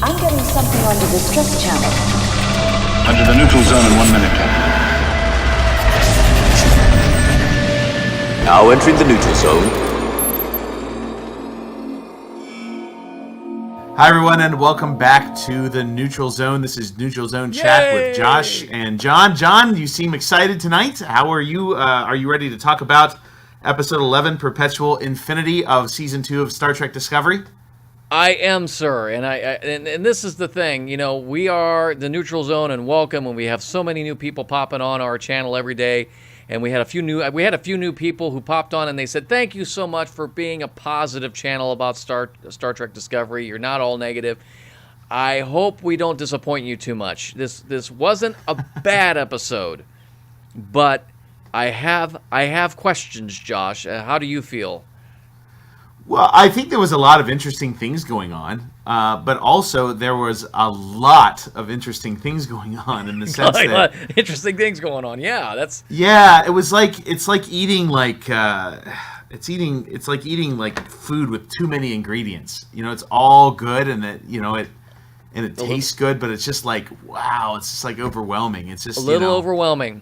I'm getting something on the distress channel. Under the neutral zone in 1 minute, Captain. Now entering the neutral zone. Hi everyone, and welcome back to the Neutral Zone. This is Neutral Zone Chat with Josh and John. John, you seem excited tonight. How are you? Are you ready to talk about Episode 11, Perpetual Infinity of Season 2 of Star Trek Discovery? I am, sir, and this is the thing. You know, we are the Neutral Zone, and welcome. And we have so many new people popping on our channel every day, and we had a few new people who popped on, and they said, "Thank you so much for being a positive channel about Star Trek Discovery. You're not all negative." I hope we don't disappoint you too much. This wasn't a bad episode, but I have questions, Josh. How do you feel? Well, I think there was a lot of interesting things going on, but also there was a lot of interesting things going on in the sense that interesting things going on. Yeah, it was like it's like eating like food with too many ingredients. You know, it's all good and it tastes good, but it's just like wow, it's just like overwhelming. It's just overwhelming.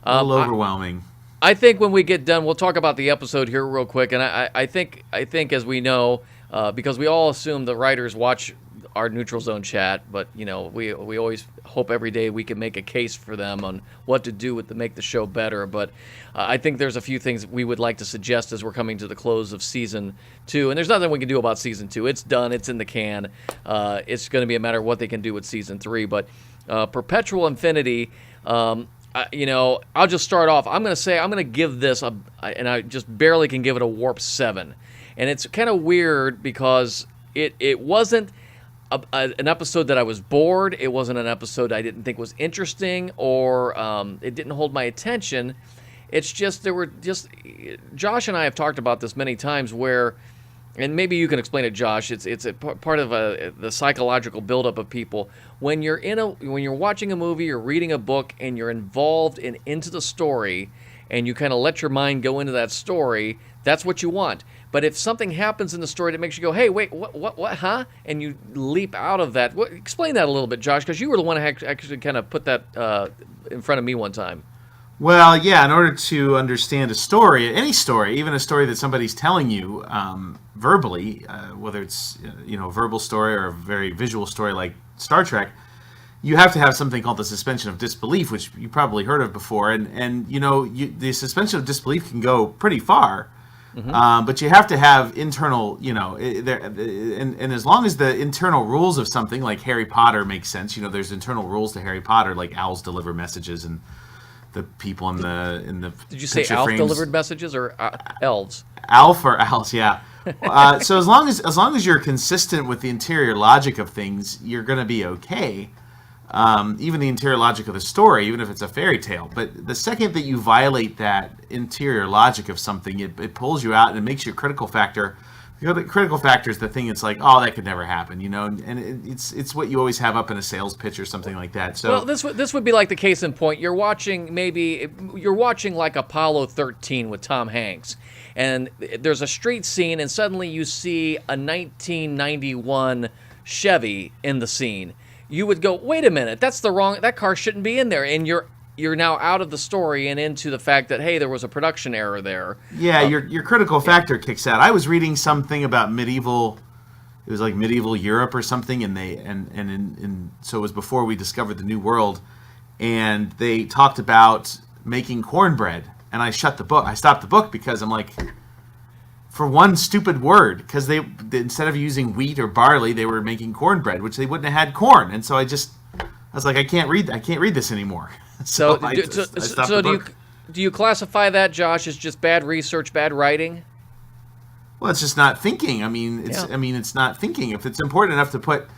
Overwhelming. I think when we get done, we'll talk about the episode here real quick. And I think as we know, because we all assume the writers watch our Neutral Zone chat, but you know, we always hope every day we can make a case for them on what to do to make the show better. But I think there's a few things we would like to suggest as we're coming to the close of Season 2. And there's nothing we can do about Season 2. It's done. It's in the can. It's going to be a matter of what they can do with Season 3. But Perpetual Infinity... I'll just start off. I'm going to give this and I just barely can give it a warp 7. And it's kind of weird because it wasn't an episode that I was bored. It wasn't an episode I didn't think was interesting or it didn't hold my attention. It's just Josh and I have talked about this many times where, and maybe you can explain it, Josh. It's a part of the psychological buildup of people. When you're watching a movie, you're reading a book, and you're involved into the story, and you kind of let your mind go into that story. That's what you want. But if something happens in the story that makes you go, "Hey, wait, what, huh?" and you leap out of that, explain that a little bit, Josh, because you were the one who actually kind of put that in front of me one time. Well, yeah, in order to understand a story, any story, even a story that somebody's telling you verbally, whether it's a verbal story or a very visual story like Star Trek, you have to have something called the suspension of disbelief, which you probably heard of before. And the suspension of disbelief can go pretty far, but you have to have internal, and as long as the internal rules of something like Harry Potter makes sense, there's internal rules to Harry Potter, like owls deliver messages and the people in the Did you say Alf delivered messages or elves? Alf or owls, yeah. So as long as you're consistent with the interior logic of things, you're going to be okay. Even the interior logic of the story, even if it's a fairy tale. But the second that you violate that interior logic of something, it pulls you out and it makes your critical factor. The critical factor is the thing. It's like, oh, that could never happen, and it's what you always have up in a sales pitch or something like that. So, well, this would be like the case in point. You're watching like Apollo 13 with Tom Hanks, and there's a street scene, and suddenly you see a 1991 Chevy in the scene. You would go, wait a minute, that car shouldn't be in there, and you're now out of the story and into the fact that, hey, there was a production error there. Yeah, your critical factor kicks out. I was reading something about medieval Europe or something, and so it was before we discovered the New World, and they talked about making cornbread, and I stopped the book because I'm like, for one stupid word, because they instead of using wheat or barley, they were making cornbread, which they wouldn't have had corn, and so I was like, I can't read this anymore. So do you classify that, Josh, as just bad research, bad writing? Well, it's just not thinking. It's not thinking. If it's important enough to put,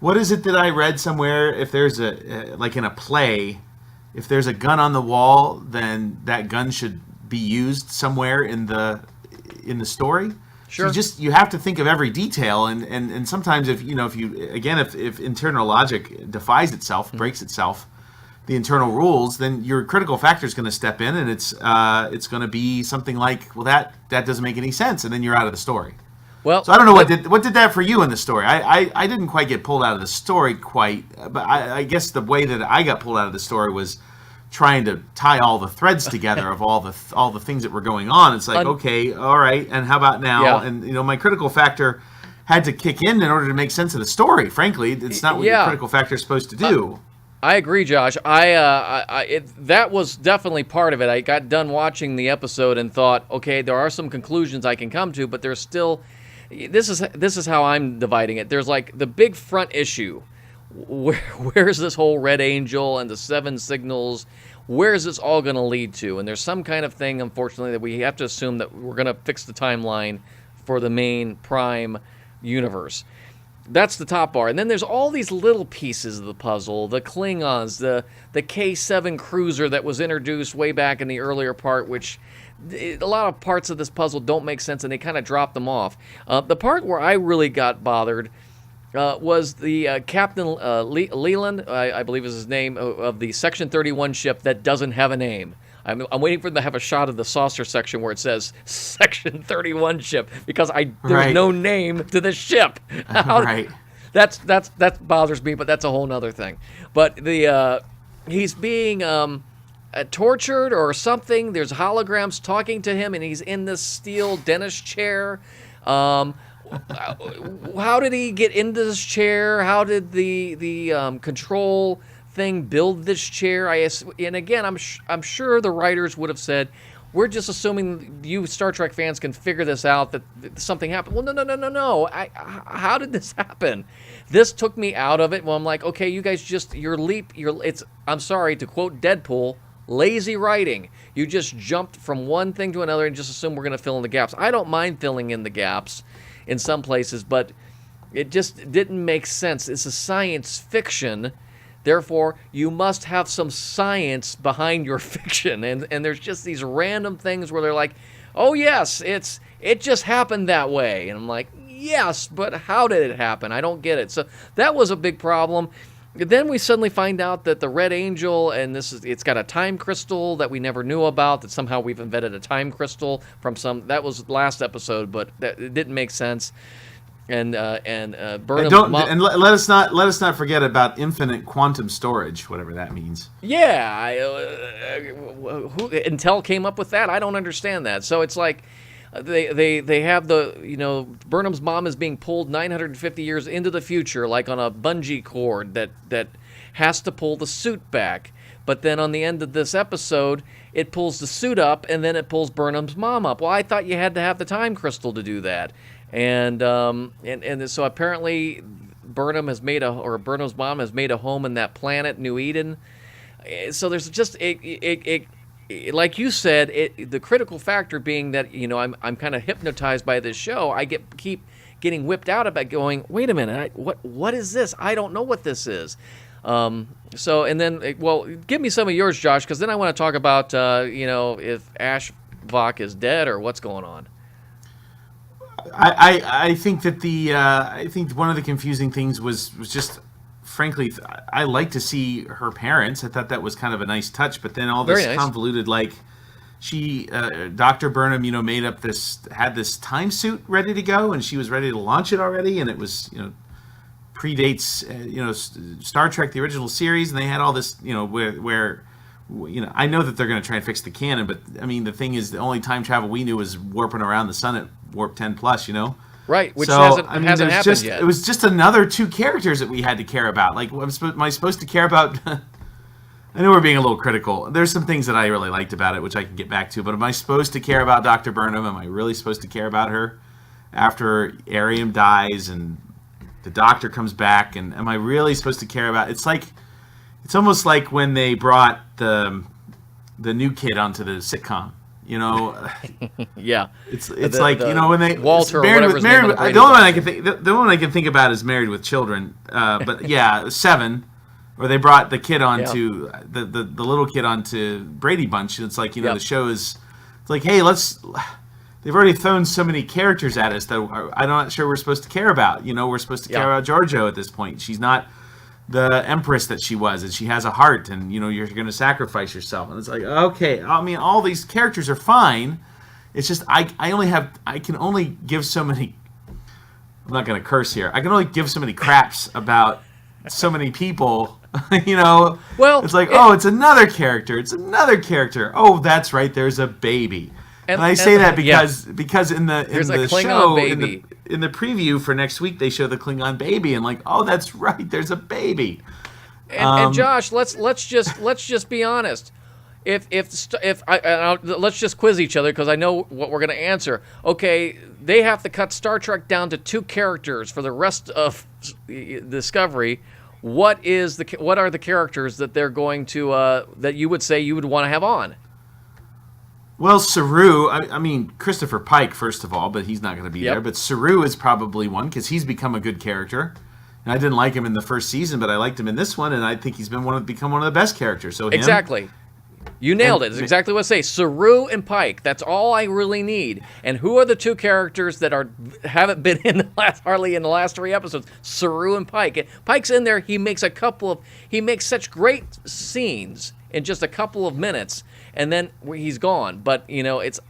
what is it that I read somewhere? If there's like in a play, if there's a gun on the wall, then that gun should be used somewhere in the story. Sure. So you have to think of every detail, and sometimes if internal logic defies itself, breaks itself, the internal rules, then your critical factor is going to step in, and it's going to be something like, well, that doesn't make any sense, and then you're out of the story. Well, so I don't know what did that for you in the story. I didn't quite get pulled out of the story quite, but I guess the way that I got pulled out of the story was trying to tie all the threads together of all the things that were going on. It's like, okay, all right, and how about now? Yeah. And my critical factor had to kick in order to make sense of the story. Frankly, it's not what your critical factor is supposed to do. I agree, Josh. That was definitely part of it. I got done watching the episode and thought, okay, there are some conclusions I can come to, but there's still. This is how I'm dividing it. There's like the big front issue. Where's this whole Red Angel and the 7 signals? Where is this all going to lead to? And there's some kind of thing, unfortunately, that we have to assume that we're going to fix the timeline for the main Prime universe. That's the top bar. And then there's all these little pieces of the puzzle, the Klingons, the K-7 cruiser that was introduced way back in the earlier part, which a lot of parts of this puzzle don't make sense, and they kind of drop them off. The part where I really got bothered was the Captain Leland, I believe is his name, of the Section 31 ship that doesn't have a name. I'm waiting for them to have a shot of the saucer section where it says Section 31 ship, because there's no name to the ship. Right. That bothers me, but that's a whole other thing. But he's being tortured or something. There's holograms talking to him, and he's in this steel dentist chair. How did he get into this chair? How did the control thing build this chair? And again, I'm sure the writers would have said, we're just assuming you Star Trek fans can figure this out, that something happened. Well, no. How did this happen? This took me out of it. Well, I'm like, okay, you guys I'm sorry to quote Deadpool, lazy writing. You just jumped from one thing to another and just assume we're going to fill in the gaps. I don't mind filling in the gaps in some places, but it just didn't make sense. It's a science fiction. Therefore, you must have some science behind your fiction. And there's just these random things where they're like, oh, yes, it just happened that way. And I'm like, yes, but how did it happen? I don't get it. So that was a big problem. Then we suddenly find out that the Red Angel, and it's got a time crystal that we never knew about, that somehow we've invented a time crystal from that was last episode, but it didn't make sense. And Burnham, let us not forget about infinite quantum storage, whatever that means. Yeah, Intel came up with that. I don't understand that. So it's like they have Burnham's mom is being pulled 950 years into the future, like on a bungee cord that has to pull the suit back. But then on the end of this episode, it pulls the suit up, and then it pulls Burnham's mom up. Well, I thought you had to have the time crystal to do that. And so apparently Burnham's mom has made a home in that planet, New Eden. So there's just like you said, the critical factor being that I'm kind of hypnotized by this show. I keep getting whipped out about going, wait a minute, what is this? I don't know what this is. So and then give me some of yours, Josh, because then I want to talk about if Ash Vok is dead or what's going on. I think that I think one of the confusing things was just, frankly, I like to see her parents. I thought that was kind of a nice touch, but then all this convoluted, like, Dr. Burnham, had this time suit ready to go, and she was ready to launch it already, and it was, predates, Star Trek, the original series, and they had all this, where I know that they're going to try and fix the canon, but I mean, the thing is, the only time travel we knew was warping around the sun at warp 10 plus, Right, which so, hasn't happened yet. yet. It was just another 2 characters that we had to care about. Like, am I supposed to care about? I know we're being a little critical. There's some things that I really liked about it, which I can get back to. But am I supposed to care about Dr. Burnham? Am I really supposed to care about her after Ariam dies and the Doctor comes back? And am I really supposed to care about? It's almost like when they brought the new kid onto the sitcom. Yeah. It's like when they Walter or married whatever. The only one I can think about is Married with Children. But yeah, 7, where they brought the kid onto the little kid onto Brady Bunch, and it's like the show is. It's like, hey, they've already thrown so many characters at us that I'm not sure we're supposed to care about. We're supposed to care about Giorgio at this point. She's not the empress that she was, and she has a heart, and you're going to sacrifice yourself, and it's like, okay, I mean, all these characters are fine. It's just I can only give so many I'm not going to curse here. I can only give so many craps about so many people. You know, Well, it's like, oh, it's another character. It's another character. Oh, that's right. There's a baby. And I say that because in the Klingon show baby. in the preview for next week they show the Klingon baby and like, oh, that's right. There's a baby. And Josh, let's just be honest. Let's just quiz each other because I know what we're going to answer. Okay, they have to cut Star Trek down to 2 characters for the rest of Discovery. What are the characters that they're going to that you would say you would want to have on? Well, Saru, I mean, Christopher Pike, first of all, but he's not going to be there. But Saru is probably one because he's become a good character. And I didn't like him in the first season, but I liked him in this one, and I think he's become one of the best characters. So exactly. You nailed it. It's exactly what I say. Saru and Pike. That's all I really need. And who are the 2 characters that haven't been in hardly in the last 3 episodes? Saru and Pike. And Pike's in there. He makes such great scenes in just a couple of minutes, and then he's gone. But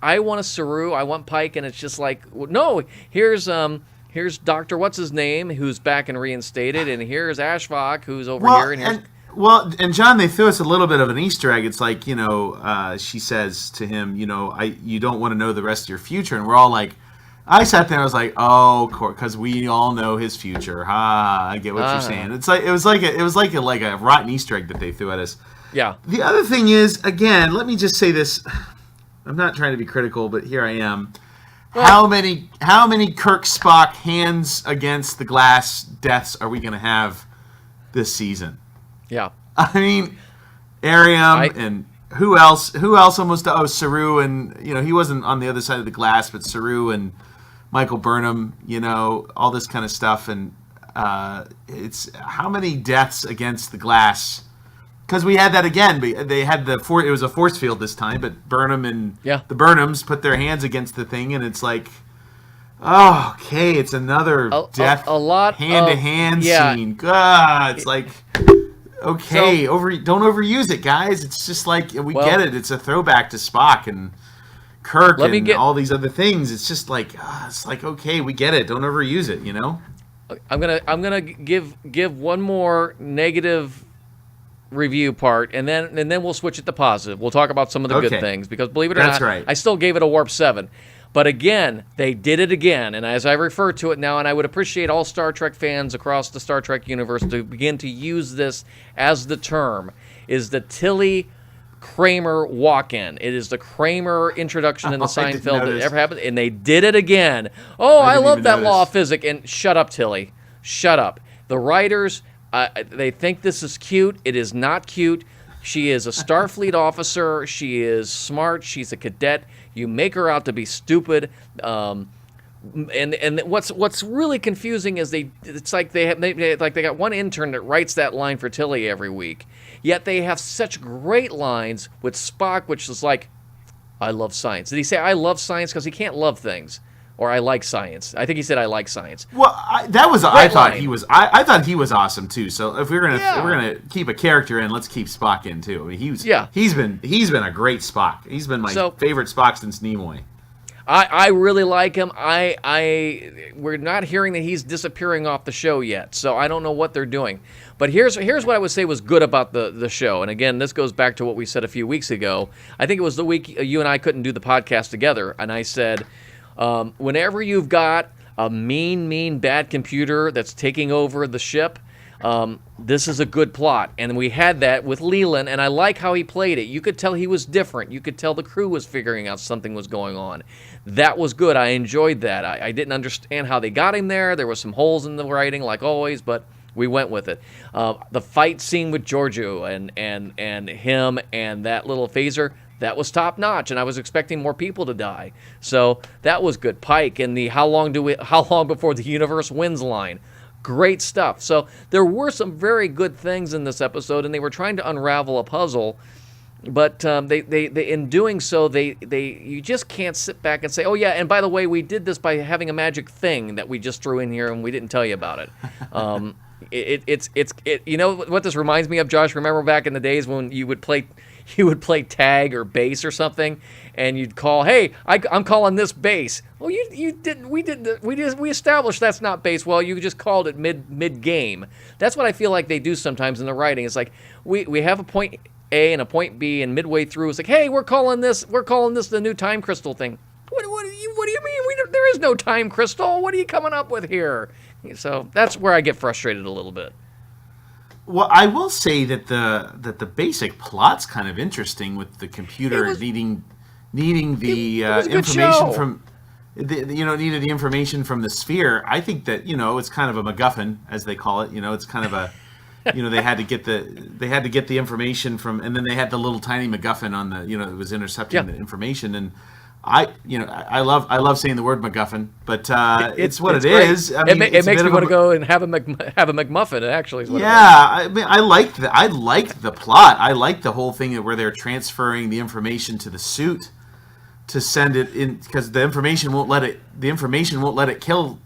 I want a Saru, I want Pike, and it's just like, no. Here's Dr. What's his name, who's back and reinstated, and here's Ashvok, who's over here, and here's. And John, they threw us a little bit of an Easter egg. It's like, she says to him, you don't want to know the rest of your future. And we're all like, I sat there and I was like, oh, because we all know his future. I get what you're saying. It's like it was like a rotten Easter egg that they threw at us. Yeah. The other thing is, again, let me just say this. I'm not trying to be critical, but here I am. How many Kirk Spock hands against the glass deaths are we going to have this season? Yeah. I mean, Ariam and who else almost, Saru, and, he wasn't on the other side of the glass, but Saru and Michael Burnham, all this kind of stuff. And it's how many deaths against the glass? Because we had that again. They had it was a force field this time, but Burnham and the Burnhams put their hands against the thing, and it's like, oh, okay, it's another death, a lot hand-to-hand scene. God, it's like, okay, don't overuse it, guys. It's just like, we get it. It's a throwback to Spock and Kirk and all these other things. It's just like, okay, we get it. Don't overuse it. I'm gonna give one more negative review part, and then we'll switch it to positive. We'll talk about some of the good things, because believe it or not, right. I still gave it a warp 7. But again, they did it again, and as I refer to it now, and I would appreciate all Star Trek fans across the Star Trek universe to begin to use this as the term, is the Tilly Kramer walk-in. It is the Kramer introduction in the Seinfeld that ever happened, and they did it again. Oh, I love that law of physics. And shut up, Tilly. Shut up. The writers, they think this is cute. It is not cute. She is a Starfleet officer. She is smart. She's a cadet. You make her out to be stupid. And what's really confusing is it's like they got one intern that writes that line for Tilly every week. Yet they have such great lines with Spock, which is like, I love science. Did he say I love science? Because he can't love things. Or I like science. I think he said I like science. Well, I thought he was awesome too. So if we're gonna keep a character in, let's keep Spock in too. I mean, he's been a great Spock. He's been my favorite Spock since Nimoy. I really like him. We're not hearing that he's disappearing off the show yet, so I don't know what they're doing. But here's what I would say was good about the show. And again, this goes back to what we said a few weeks ago. I think it was the week you and I couldn't do the podcast together, and I said, whenever you've got a mean, bad computer that's taking over the ship, this is a good plot. And we had that with Leland, and I like how he played it. You could tell he was different. You could tell the crew was figuring out something was going on. That was good. I enjoyed that. I didn't understand how they got him there. There were some holes in the writing, like always, but we went with it. The fight scene with Giorgio and him and that little phaser, that was top notch, and I was expecting more people to die. So that was good. Pike and the how long before the universe wins line. Great stuff. So there were some very good things in this episode, and they were trying to unravel a puzzle. But they in doing so, you just can't sit back and say, oh yeah, and by the way, we did this by having a magic thing that we just threw in here and we didn't tell you about it. It's you know what this reminds me of, Josh? Remember back in the days when you would play tag or base or something, and you'd call, "Hey, I'm calling this base." Well, you didn't. We established that's not base. Well, you just called it mid game. That's what I feel like they do sometimes in the writing. It's like we have a point A and a point B, and midway through it's like, "Hey, we're calling this the new time crystal thing." What do you mean? There is no time crystal. What are you coming up with here? So that's where I get frustrated a little bit. Well, I will say that the basic plot's kind of interesting with the computer needing the information from needed the information from the sphere. I think that it's kind of a MacGuffin, as they call it. It's kind of a they had to get the information from, and then they had the little tiny MacGuffin on the it was intercepting the information. And I love saying the word MacGuffin, but it's what it is. I mean, it makes me want to go and have a McMuffin. Actually, is what I mean, I like the plot. I like the whole thing where they're transferring the information to the suit to send it in, because the information won't let it kill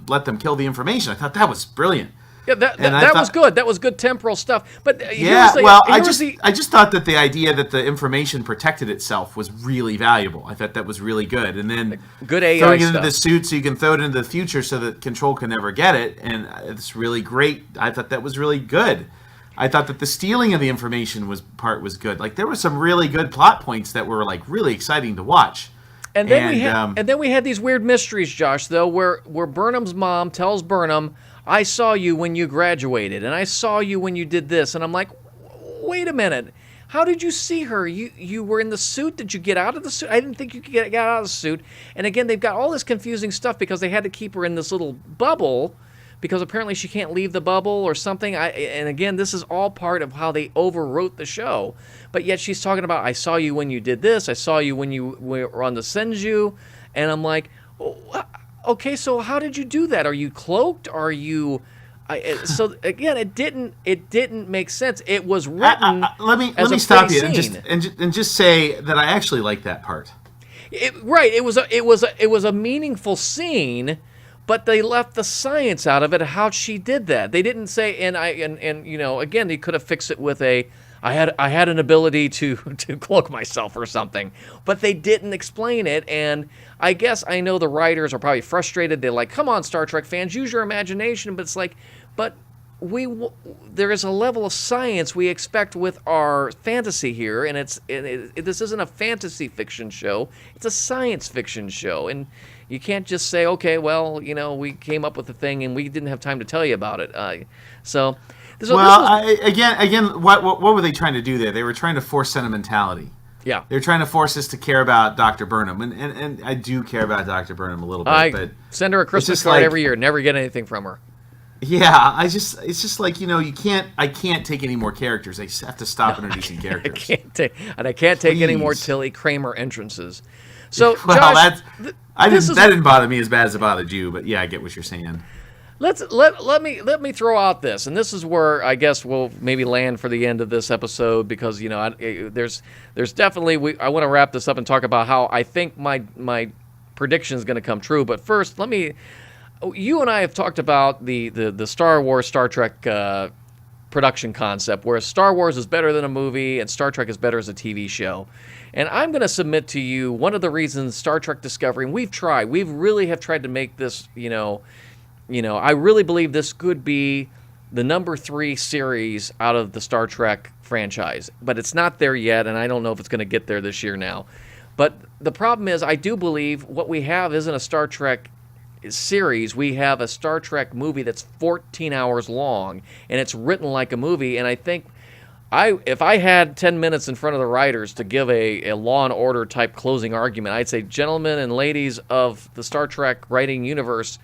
let them kill the information. I thought that was brilliant. Yeah, that was good. That was good temporal stuff. But I just thought that the idea that the information protected itself was really valuable. I thought that was really good. And then good AI throwing it stuff into the suit so you can throw it into the future so that Control can never get it, and it's really great. I thought that was really good. I thought that the stealing of the information was good. Like, there were some really good plot points that were like really exciting to watch. And then we had these weird mysteries, Josh, though, where Burnham's mom tells Burnham, "I saw you when you graduated, and I saw you when you did this." And I'm like, wait a minute. How did you see her? You were in the suit? Did you get out of the suit? I didn't think you could get out of the suit. And again, they've got all this confusing stuff because they had to keep her in this little bubble because apparently she can't leave the bubble or something. And again, this is all part of how they overwrote the show. But yet she's talking about, "I saw you when you did this. I saw you when you were on the Senju." And I'm like, okay, so how did you do that? Are you cloaked? Are you? So again, it didn't make sense. It was written. Let me stop you and just say that I actually like that part. Right. It was a meaningful scene, but they left the science out of it. How she did that? They didn't say. And again, they could have fixed it with I had an ability to cloak myself or something, but they didn't explain it. And I guess I know the writers are probably frustrated. They're like, "Come on, Star Trek fans, use your imagination." But it's like, there is a level of science we expect with our fantasy here, and this isn't a fantasy fiction show; it's a science fiction show, and you can't just say, "Okay, well, we came up with a thing and we didn't have time to tell you about it." What were they trying to do there? They were trying to force sentimentality. Yeah. They're trying to force us to care about Dr. Burnham. And I do care about Dr. Burnham a little bit. But send her a Christmas card every year. Never get anything from her. Yeah, it's just like, I can't take any more characters. I just have to stop introducing characters. I can't take any more Tilly Kramer entrances. So, well, Josh, that didn't bother me as bad as it bothered you, but yeah, I get what you're saying. Let me throw out this, and this is where I guess we'll maybe land for the end of this episode, because there's definitely I want to wrap this up and talk about how I think my prediction is going to come true. But first, you and I have talked about the Star Wars Star Trek production concept, where Star Wars is better than a movie and Star Trek is better as a TV show. And I'm going to submit to you one of the reasons Star Trek Discovery, and we really have tried to make this, I really believe this could be the number 3 series out of the Star Trek franchise. But it's not there yet, and I don't know if it's going to get there this year now. But the problem is, I do believe what we have isn't a Star Trek series. We have a Star Trek movie that's 14 hours long, and it's written like a movie. And I think if I had 10 minutes in front of the writers to give a Law and Order type closing argument, I'd say, gentlemen and ladies of the Star Trek writing universe,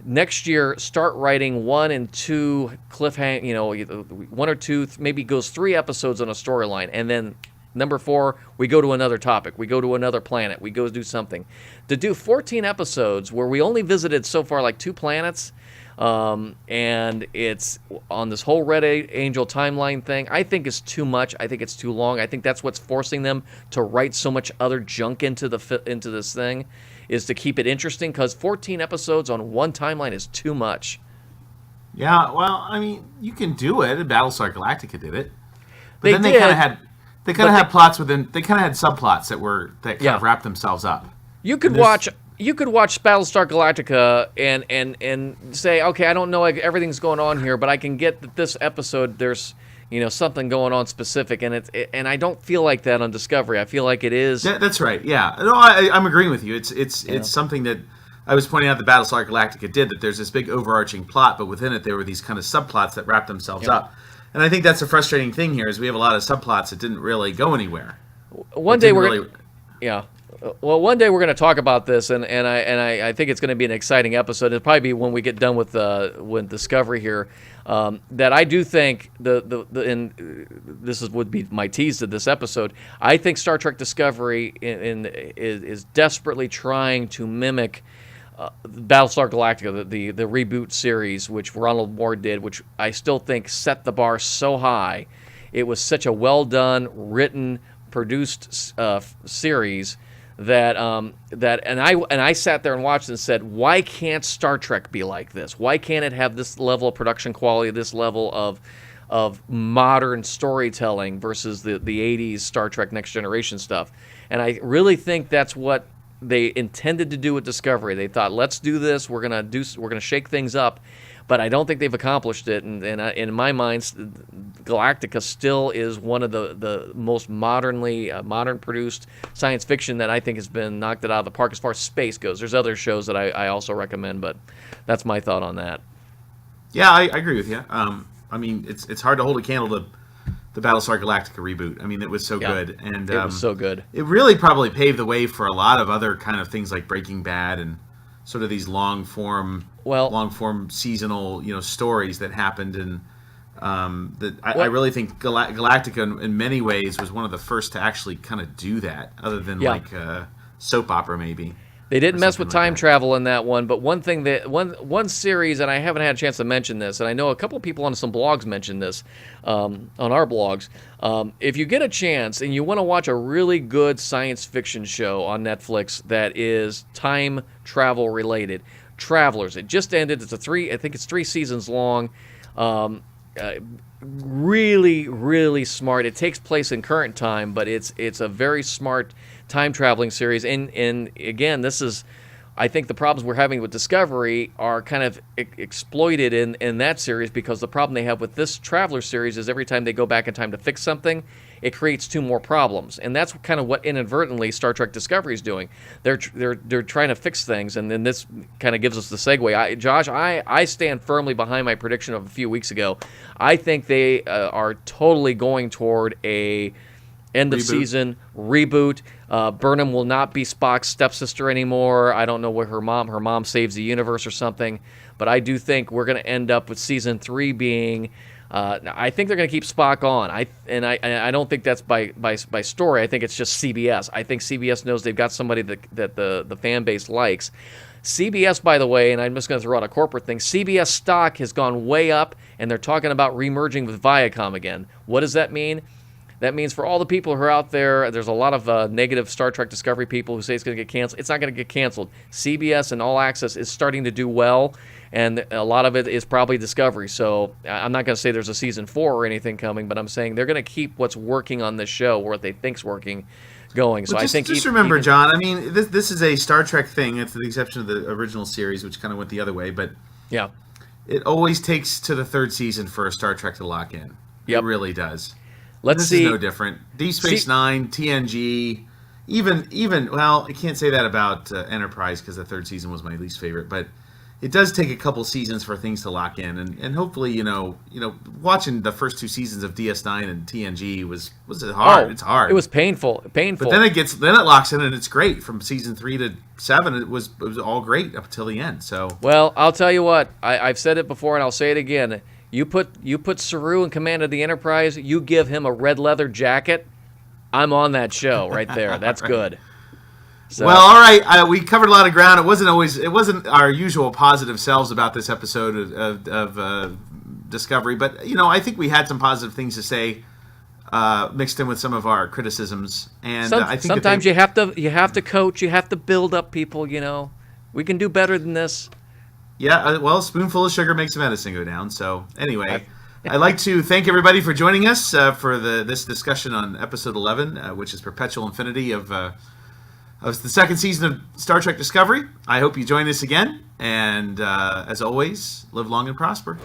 next year, start writing 1 and 2 cliffhang, 1 or 2, maybe goes 3 episodes on a storyline, and then number 4, we go to another topic, we go to another planet, we go do something. To do 14 episodes where we only visited so far like 2 planets, and it's on this whole Red Angel timeline thing, I think is too much. I think it's too long. I think that's what's forcing them to write so much other junk into this thing, is to keep it interesting, because 14 episodes on one timeline is too much. Yeah, well, I mean, you can do it. Battlestar Galactica did it. But They then did. they kind of had plots within. They kind of had subplots that kind of wrapped themselves up. You could watch Battlestar Galactica and say, okay, I don't know like everything's going on here, but I can get that this episode there's something going on specific, and I don't feel like that on Discovery. I feel like it is. That's right. Yeah, no, I'm agreeing with you. It's something that I was pointing out that Battlestar Galactica did. That there's this big overarching plot, but within it there were these kind of subplots that wrapped themselves up. And I think that's a frustrating thing here is we have a lot of subplots that didn't really go anywhere. One day we're one day we're going to talk about this, and I think it's going to be an exciting episode. It'll probably be when we get done with Discovery here. That I do think would be my tease to this episode. I think Star Trek Discovery is desperately trying to mimic Battlestar Galactica, the reboot series, which Ronald Moore did, which I still think set the bar so high. It was such a well done, written, produced series that I sat there and watched and said, why can't Star Trek be like this? Why can't it have this level of production quality, this level of modern storytelling versus the 80s Star Trek Next Generation stuff? And I really think that's what they intended to do with Discovery. They thought, let's do this. We're gonna shake things up, but I don't think they've accomplished it. And in my mind, Galactica still is one of the most modern produced science fiction that I think has been knocked it out of the park as far as space goes. There's other shows that I also recommend, but that's my thought on that. Yeah, I agree with you. I mean, it's hard to hold a candle to the Battlestar Galactica reboot. I mean, it was so good, and it was so good. It really probably paved the way for a lot of other kind of things like Breaking Bad and sort of these long form seasonal stories that happened, and I really think Galactica in many ways was one of the first to actually kind of do that, other than like soap opera maybe. They didn't mess with time travel in that one, but one thing that one series, and I haven't had a chance to mention this, and I know a couple of people on some blogs mentioned this on our blogs. If you get a chance and you want to watch a really good science fiction show on Netflix that is time travel related, Travelers. It just ended. I think it's 3 seasons long. Really, really smart. It takes place in current time, but it's a very smart time traveling series. And again, this is, I think the problems we're having with Discovery are kind of exploited in that series, because the problem they have with this Traveler series is every time they go back in time to fix something, it creates 2 more problems. And that's kind of what inadvertently Star Trek Discovery is doing. They're trying to fix things, and then this kind of gives us the segue. Josh, I stand firmly behind my prediction of a few weeks ago. I think they are totally going toward a end of season reboot. Burnham will not be Spock's stepsister anymore. I don't know what her mom saves the universe or something, but I do think we're going to end up with season 3 being. I think they're going to keep Spock on. I don't think that's by story. I think it's just CBS. I think CBS knows they've got somebody that the fan base likes. CBS, by the way, and I'm just going to throw out a corporate thing, CBS stock has gone way up, and they're talking about remerging with Viacom again. What does that mean? That means for all the people who are out there, there's a lot of negative Star Trek Discovery people who say it's going to get canceled. It's not going to get canceled. CBS and All Access is starting to do well, and a lot of it is probably Discovery. So I'm not going to say there's a season 4 or anything coming, but I'm saying they're going to keep what's working on this show, or what they think's working, going. So just, I think just remember, John. I mean, this is a Star Trek thing. It's the exception of the original series, which kind of went the other way. But yeah, it always takes to the 3rd season for a Star Trek to lock in. Yep. It really does. Let's see. This is no different. Deep Space Nine, TNG, even well, I can't say that about Enterprise, because the 3rd season was my least favorite. But it does take a couple seasons for things to lock in, and hopefully, watching the first 2 seasons of DS9 and TNG was hard. It's hard. It was painful. But then it locks in, and it's great. From season 3 to 7, it was all great up until the end. So well, I'll tell you what. I've said it before, and I'll say it again. You put Saru in command of the Enterprise. You give him a red leather jacket. I'm on that show right there. That's good. So. Well, all right. We covered a lot of ground. It wasn't our usual positive selves about this episode of Discovery, but I think we had some positive things to say, mixed in with some of our criticisms. And I think sometimes you have to coach. You have to build up people. We can do better than this. Yeah, well, a spoonful of sugar makes a medicine go down. So anyway, I'd like to thank everybody for joining us for this discussion on episode 11, which is Perpetual Infinity of the second season of Star Trek Discovery. I hope you join us again, and as always, live long and prosper.